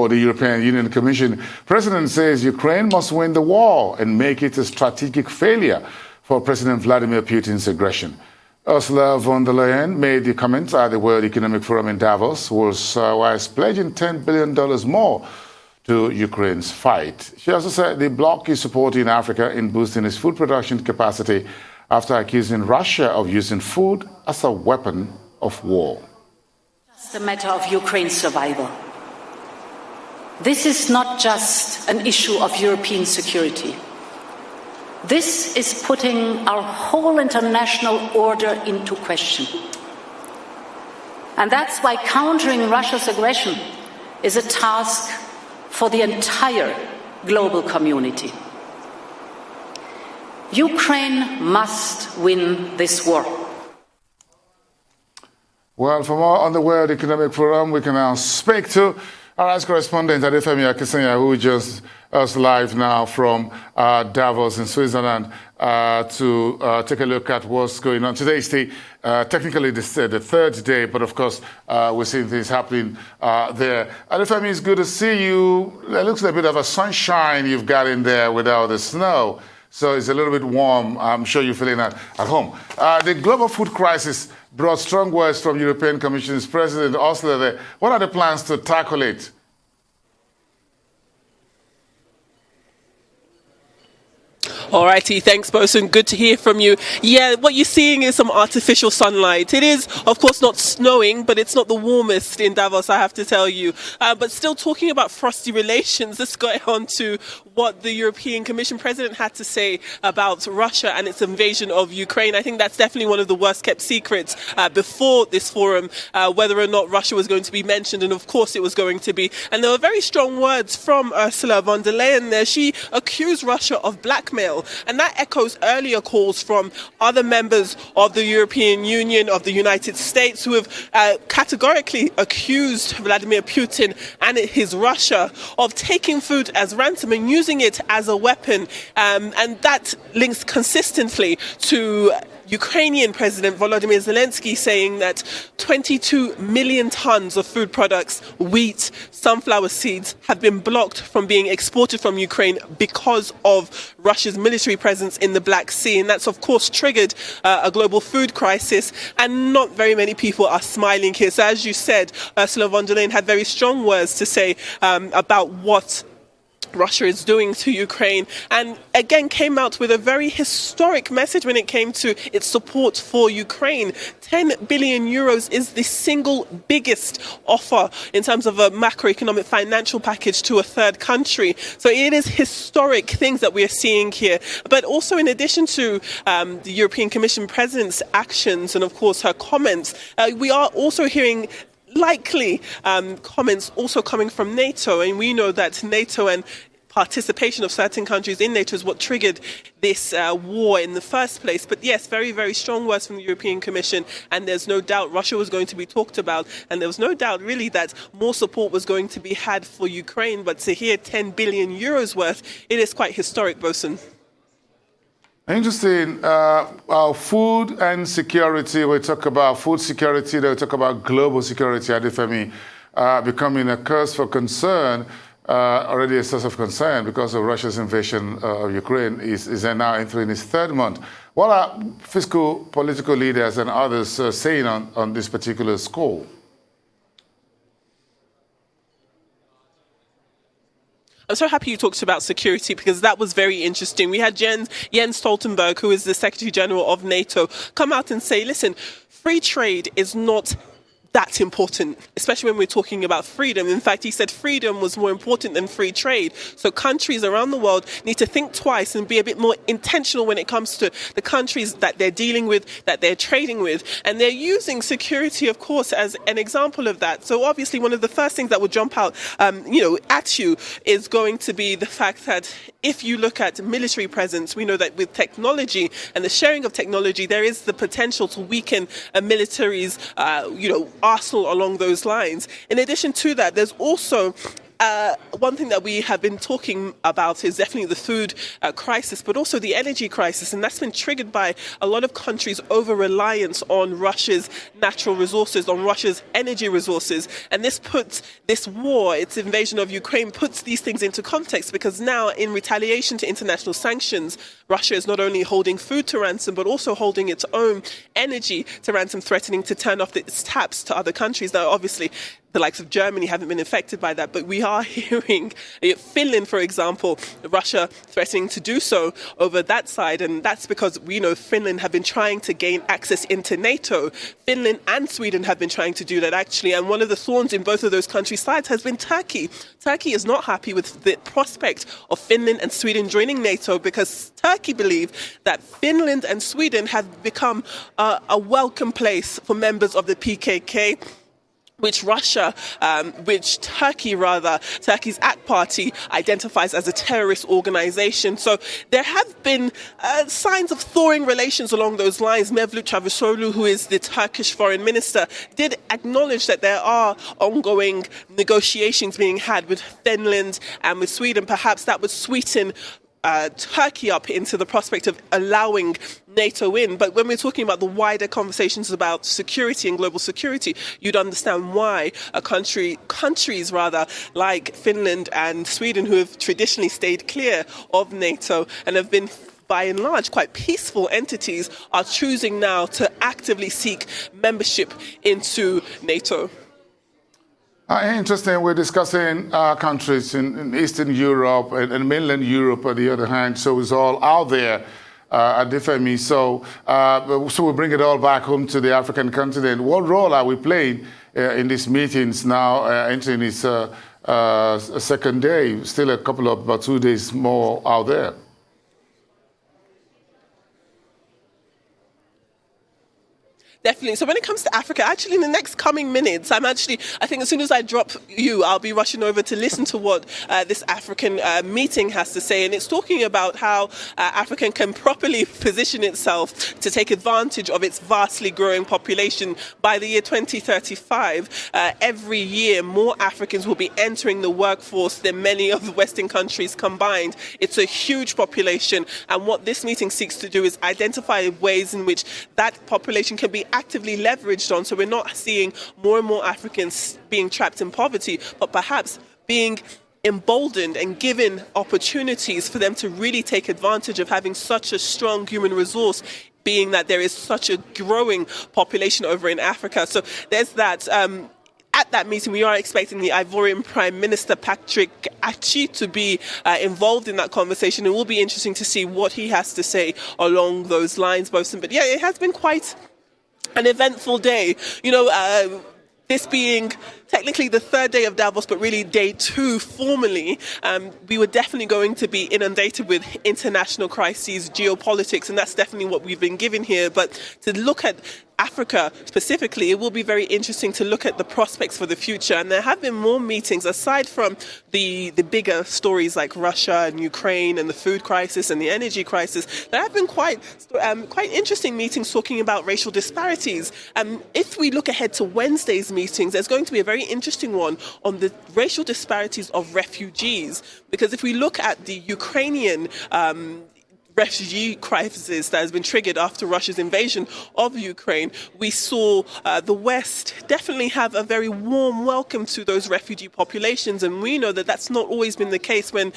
For the European Union Commission, President says Ukraine must win the war and make it a strategic failure for President Vladimir Putin's aggression. Ursula von der Leyen made the comments at the World Economic Forum in Davos, whilst pledging $10 billion more to Ukraine's fight. She also said the bloc is supporting Africa in boosting its food production capacity after accusing Russia of using food as a weapon of war. It's a matter of Ukraine's survival. This is not just an issue of European security. This is putting our whole international order into question. And that's why countering Russia's aggression is a task for the entire global community. Ukraine must win this war. Well, for more on the World Economic Forum, we can now speak to our correspondent, Adefemi Akinsanya, who joins us live now from Davos in Switzerland to take a look at what's going on. Today is technically the third day, but of course, we're seeing things happening there. Adefemi, it's good to see you. It looks like a bit of a sunshine you've got in there without the snow. So it's a little bit warm. I'm sure you're feeling at home. The global food crisis brought strong words from European Commission's President Ursula. What are the plans to tackle it? All righty, thanks, Bosun. Good to hear from you. Yeah, what you're seeing is some artificial sunlight. It is, of course, not snowing, but it's not the warmest in Davos, I have to tell you. But still talking about frosty relations, let's go on to what the European Commission President had to say about Russia and its invasion of Ukraine. I think that's definitely one of the worst kept secrets before this forum, whether or not Russia was going to be mentioned, and of course it was going to be. And there were very strong words from Ursula von der Leyen there. She accused Russia of blackmail. And that echoes earlier calls from other members of the European Union, of the United States, who have categorically accused Vladimir Putin and his Russia of taking food as ransom and using it as a weapon. And that links consistently to Ukrainian President Volodymyr Zelensky saying that 22 million tons of food products, wheat, sunflower seeds have been blocked from being exported from Ukraine because of Russia's military presence in the Black Sea. And that's, of course, triggered a global food crisis. And not very many people are smiling here. So as you said, Ursula von der Leyen had very strong words to say about what Russia is doing to Ukraine, and again came out with a very historic message when it came to its support for Ukraine. 10 billion euros is the single biggest offer in terms of a macroeconomic financial package to a third country. So it is historic things that we are seeing here. But also, in addition to the European Commission President's actions and of course her comments, we are also hearing likely comments also coming from NATO, and we know that NATO and participation of certain countries in NATO is what triggered this war in the first place. But yes, very, very strong words from the European Commission, and there's no doubt Russia was going to be talked about, and there was no doubt really that more support was going to be had for Ukraine. But to hear 10 billion euros worth, it is quite historic, Bosun. Interesting. Food and security, we talk about food security, they talk about global security, Adefemi, becoming a cause for concern, already a source of concern because of Russia's invasion of Ukraine is now entering its third month. What are fiscal political leaders and others saying on this particular score? I'm so happy you talked about security because that was very interesting. We had Jens Stoltenberg, who is the Secretary General of NATO, come out and say, listen, free trade is not that important, especially when we're talking about freedom. In fact, he said freedom was more important than free trade. So countries around the world need to think twice and be a bit more intentional when it comes to the countries that they're dealing with, that they're trading with. And they're using security, of course, as an example of that. So obviously, one of the first things that would jump out, at you is going to be the fact that if you look at military presence, we know that with technology and the sharing of technology, there is the potential to weaken a military's, arsenal along those lines. In addition to that, there's also one thing that we have been talking about is definitely the food crisis, but also the energy crisis. And that's been triggered by a lot of countries' over-reliance on Russia's natural resources, on Russia's energy resources. And this puts this war, its invasion of Ukraine, puts these things into context, because now, in retaliation to international sanctions, Russia is not only holding food to ransom, but also holding its own energy to ransom, threatening to turn off its taps to other countries. Now, obviously, the likes of Germany haven't been affected by that, but we are hearing Finland, for example, Russia threatening to do so over that side. And that's because we know Finland have been trying to gain access into NATO. Finland and Sweden have been trying to do that, actually. And one of the thorns in both of those countries' sides has been Turkey. Turkey is not happy with the prospect of Finland and Sweden joining NATO, because Turkey believe that Finland and Sweden have become a welcome place for members of the PKK, which Turkey's AK party identifies as a terrorist organization. So there have been signs of thawing relations along those lines. Mevlut Çavuşoğlu, who is the Turkish foreign minister, did acknowledge that there are ongoing negotiations being had with Finland and with Sweden. Perhaps that would sweeten Turkey up into the prospect of allowing NATO in. But when we're talking about the wider conversations about security and global security, you'd understand why countries like Finland and Sweden, who have traditionally stayed clear of NATO and have been by and large quite peaceful entities, are choosing now to actively seek membership into NATO. Interesting. We're discussing countries in Eastern Europe and mainland Europe, on the other hand. So it's all out there, Adefemi. So we bring it all back home to the African continent. What role are we playing in these meetings now, entering its second day? Still a couple of about 2 days more out there. Definitely. So when it comes to Africa, actually in the next coming minutes, I think as soon as I drop you, I'll be rushing over to listen to what this African meeting has to say. And it's talking about how Africa can properly position itself to take advantage of its vastly growing population. By the year 2035, every year more Africans will be entering the workforce than many of the Western countries combined. It's a huge population. And what this meeting seeks to do is identify ways in which that population can be actively leveraged on, so we're not seeing more and more Africans being trapped in poverty, but perhaps being emboldened and given opportunities for them to really take advantage of having such a strong human resource, being that there is such a growing population over in Africa. So there's that. At that meeting, we are expecting the Ivorian Prime Minister, Patrick Achi, to be involved in that conversation. It will be interesting to see what he has to say along those lines, Bosun. But yeah, it has been quite an eventful day. This being technically the third day of Davos, but really day two formally, we were definitely going to be inundated with international crises, geopolitics, and that's definitely what we've been given here. But to look at Africa specifically, it will be very interesting to look at the prospects for the future. And there have been more meetings, aside from the bigger stories like Russia and Ukraine and the food crisis and the energy crisis. There have been quite interesting meetings talking about racial disparities. If we look ahead to Wednesday's meetings, there's going to be a very interesting one on the racial disparities of refugees. Because if we look at the Ukrainian refugee crisis that has been triggered after Russia's invasion of Ukraine, we saw the West definitely have a very warm welcome to those refugee populations. And we know that that's not always been the case when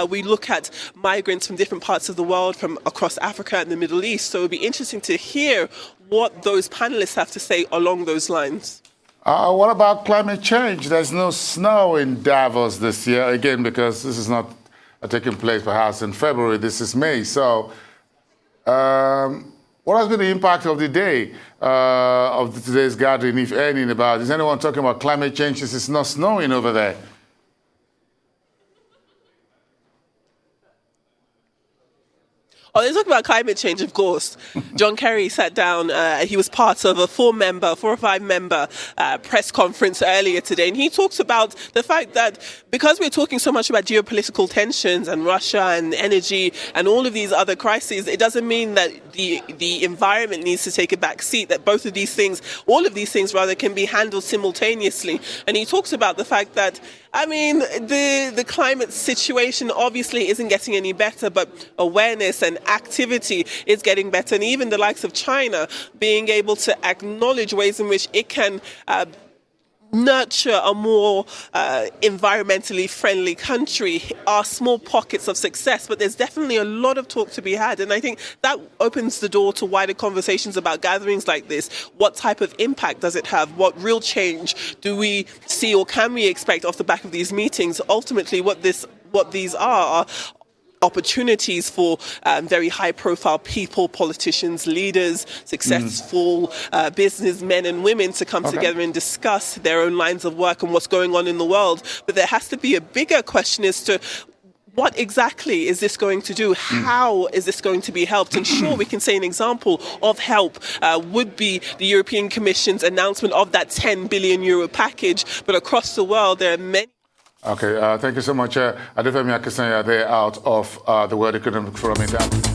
we look at migrants from different parts of the world, from across Africa and the Middle East. So it would be interesting to hear what those panelists have to say along those lines. What about climate change? There's no snow in Davos this year, again, because this is not taking place perhaps in February. This is May. So what has been the impact of the day of today's gathering, if any, about? Is anyone talking about climate change since it's not snowing over there? Oh, they're talking about climate change, of course. John Kerry sat down. He was part of a 4 or 5 member press conference earlier today. And he talks about the fact that because we're talking so much about geopolitical tensions and Russia and energy and all of these other crises, it doesn't mean that the environment needs to take a back seat, that both of these things, all of these things rather, can be handled simultaneously. And he talks about the fact that, I mean, the climate situation obviously isn't getting any better, but awareness and activity is getting better. And even the likes of China being able to acknowledge ways in which it can nurture a more environmentally friendly country are small pockets of success, but there's definitely a lot of talk to be had. And I think that opens the door to wider conversations about gatherings like this. What type of impact does it have? What real change do we see or can we expect off the back of these meetings? Ultimately, what these are opportunities for very high-profile people, politicians, leaders, successful businessmen and women to come together and discuss their own lines of work and what's going on in the world. But there has to be a bigger question as to what exactly is this going to do? How is this going to be helped? And sure, we can say an example of help would be the European Commission's announcement of that €10 billion package. But across the world, there are many. Okay, thank you so much, Adefemi Akinsanya, there out of the World Economic Forum in Davos.